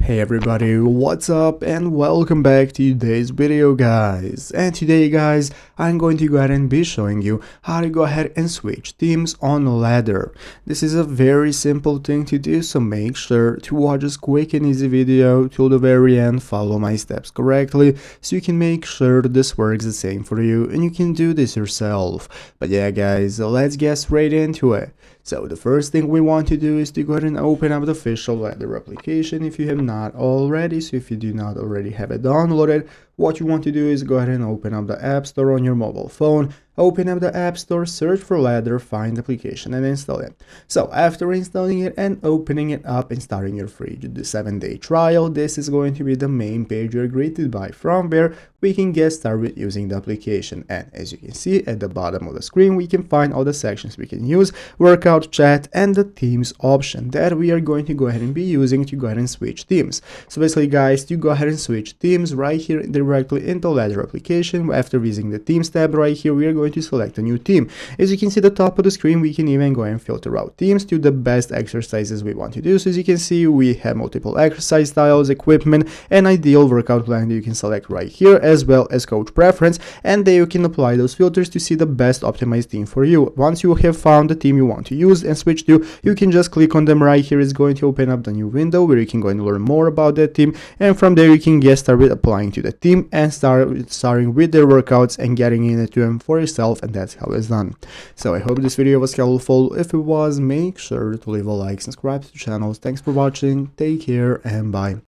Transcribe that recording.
Hey everybody, what's up and welcome back to today's video guys. And today guys, I'm going to go ahead and be showing you how to go ahead and switch teams on ladder. This is a very simple thing to do, so make sure to watch this quick and easy video till the very end, follow my steps correctly so you can make sure this works the same for you and you can do this yourself. But yeah guys, let's get straight into it. So the first thing we want to do is to go ahead and open up the official ladder application if you have not already. So if you do not already have it downloaded, what you want to do is go ahead and open up the App Store on your mobile phone. Open up the App Store, search for ladder, find the application and install it. So after installing it and opening it up and starting your free 7-day trial, this is going to be the main page you're greeted by. From where we can get started with using the application, and as you can see at the bottom of the screen we can find all the sections we can use: workout, chat, and the teams option that we are going to go ahead and be using to go ahead and switch teams. So basically guys, to go ahead and switch teams right here directly into ladder application, after using the teams tab right here, we are going to select a new team. As you can see at the top of the screen, we can even go and filter out teams to the best exercises we want to do. So as you can see, we have multiple exercise styles, equipment, and ideal workout plan that you can select right here, as well as coach preference, and there you can apply those filters to see the best optimized team for you. Once you have found the team you want to use and switch to, you can just click on them right here. It's going to open up the new window where you can go and learn more about that team, and from there you can get started applying to the team and starting with their workouts and getting into them for yourself, and that's how it's done. So I hope this video was helpful. If it was, make sure to leave a like, subscribe to the channel. Thanks for watching, take care, and bye.